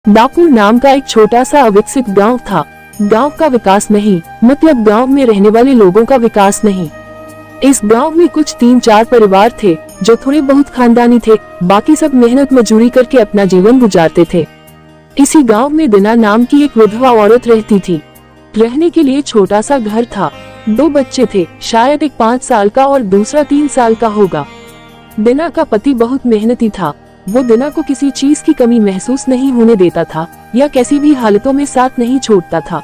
दापुर नाम का एक छोटा सा अविकसित गांव था। गांव का विकास नहीं, मतलब गांव में रहने वाले लोगों का विकास नहीं। इस गांव में कुछ 3-4 परिवार थे जो थोड़े बहुत खानदानी थे, बाकी सब मेहनत मजदूरी करके अपना जीवन गुजारते थे। इसी गांव में दिना नाम की एक विधवा औरत रहती थी। रहने के लिए छोटा सा घर था। 2 बच्चे थे, शायद एक 5 साल का और दूसरा 3 साल का होगा। दिना का पति बहुत मेहनती था। वो दिना को किसी चीज की कमी महसूस नहीं होने देता था या कैसी भी हालतों में साथ नहीं छोड़ता था।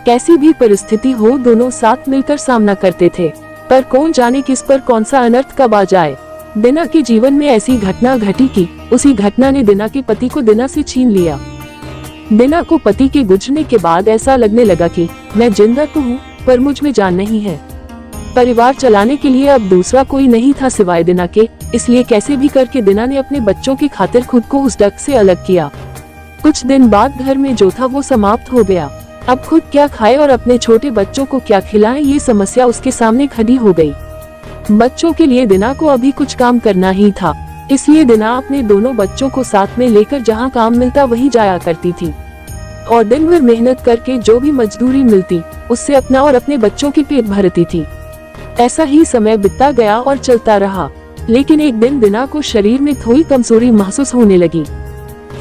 कैसी भी परिस्थिति हो, दोनों साथ मिलकर सामना करते थे। पर कौन जाने किस पर कौन सा अनर्थ कब आ जाए। दिना के जीवन में ऐसी घटना घटी कि उसी घटना ने दिना के पति को दिना से छीन लिया। दिना को पति के गुजरने के बाद ऐसा लगने लगा कि मैं जिंदा तो हूँ पर मुझ में जान नहीं है। परिवार चलाने के लिए अब दूसरा कोई नहीं था सिवाय दिना के, इसलिए कैसे भी करके दिना ने अपने बच्चों की खातिर खुद को उस डक से अलग किया। कुछ दिन बाद घर में जो था वो समाप्त हो गया। अब खुद क्या खाए और अपने छोटे बच्चों को क्या खिलाएं, ये समस्या उसके सामने खड़ी हो गई। बच्चों के लिए दिना को अभी कुछ काम करना ही था, इसलिए दिना अपने दोनों बच्चों को साथ में लेकर जहाँ काम मिलता वही जाया करती थी और दिन भर मेहनत करके जो भी मजदूरी मिलती उससे अपना और अपने बच्चों की पेट भरती थी। ऐसा ही समय बीतता गया और चलता रहा, लेकिन एक दिन दिना को शरीर में थोड़ी कमजोरी महसूस होने लगी।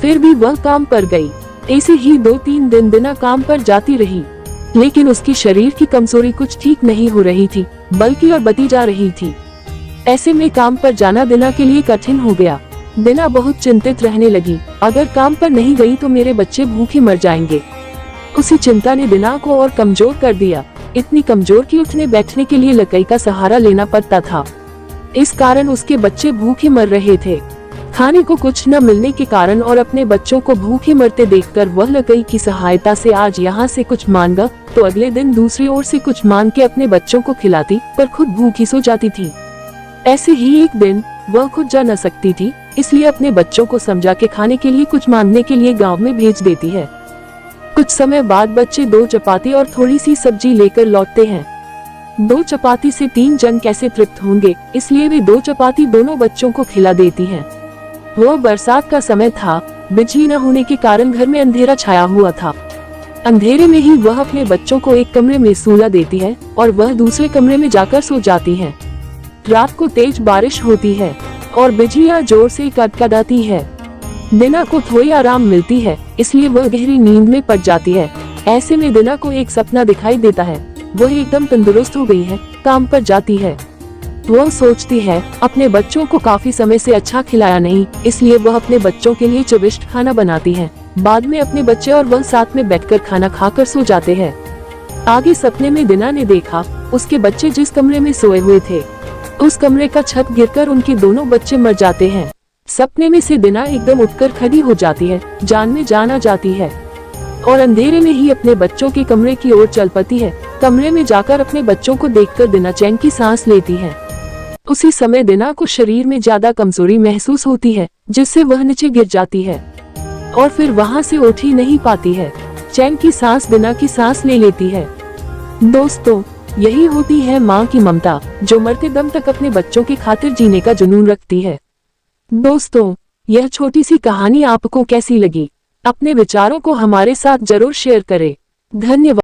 फिर भी वह काम पर गई। ऐसे ही 2-3 दिन दिना काम पर जाती रही, लेकिन उसकी शरीर की कमजोरी कुछ ठीक नहीं हो रही थी, बल्कि और बढ़ती जा रही थी। ऐसे में काम पर जाना दिना के लिए कठिन हो गया। दिना बहुत चिंतित रहने लगी, अगर काम पर नहीं गई तो मेरे बच्चे भूखे मर जाएंगे। उसी चिंता ने दिना को और कमजोर कर दिया, इतनी कमजोर कि उठने बैठने के लिए लकड़ी का सहारा लेना पड़ता था। इस कारण उसके बच्चे भूखे मर रहे थे। खाने को कुछ न मिलने के कारण और अपने बच्चों को भूखे मरते देखकर वह लकड़ी की सहायता से आज यहाँ से कुछ मांगा तो अगले दिन दूसरी ओर से कुछ मांग के अपने बच्चों को खिलाती, पर खुद भूखी सो जाती थी। ऐसे ही एक दिन वह खुद जा न सकती थी, इसलिए अपने बच्चों को समझा के खाने के लिए कुछ मांगने के लिए गाँव में भेज देती है। कुछ समय बाद बच्चे 2 चपाती और थोड़ी सी सब्जी लेकर लौटते हैं। 2 चपाती से 3 जन कैसे तृप्त होंगे, इसलिए वे 2 चपाती दोनों बच्चों को खिला देती हैं। वह बरसात का समय था, बिजली न होने के कारण घर में अंधेरा छाया हुआ था। अंधेरे में ही वह अपने बच्चों को एक कमरे में सुला देती है और वह दूसरे कमरे में जाकर सो जाती है। रात को तेज बारिश होती है और बिजलियां जोर से कड़कड़ाती है। दिना को थोड़ी आराम मिलती है, इसलिए वह गहरी नींद में पड़ जाती है। ऐसे में दिना को एक सपना दिखाई देता है। वह एकदम तंदुरुस्त हो गई है, काम पर जाती है। वह सोचती है अपने बच्चों को काफी समय से अच्छा खिलाया नहीं, इसलिए वह अपने बच्चों के लिए चविष्ट खाना बनाती है। बाद में अपने बच्चे और वह साथ में बैठकर खाना खाकर सो जाते हैं। आगे सपने में दिना ने देखा उसके बच्चे जिस कमरे में सोए हुए थे उस कमरे का छत गिरकर उनके दोनों बच्चे मर जाते हैं। सपने में से दिना एकदम उठकर खड़ी हो जाती है, जान में जान आ जाती है और अंधेरे में ही अपने बच्चों के कमरे की ओर चल पड़ती है। कमरे में जाकर अपने बच्चों को देखकर दिना चैन की सांस लेती है। उसी समय दिना को शरीर में ज्यादा कमजोरी महसूस होती है, जिससे वह नीचे गिर जाती है और फिर वहां से उठ ही नहीं पाती है। चैन की सांस दिना की सांस ले लेती है। दोस्तों, यही होती है माँ की ममता, जो मरते दम तक अपने बच्चों की खातिर जीने का जुनून रखती है। दोस्तों, यह छोटी सी कहानी आपको कैसी लगी? अपने विचारों को हमारे साथ जरूर शेयर करें। धन्यवाद।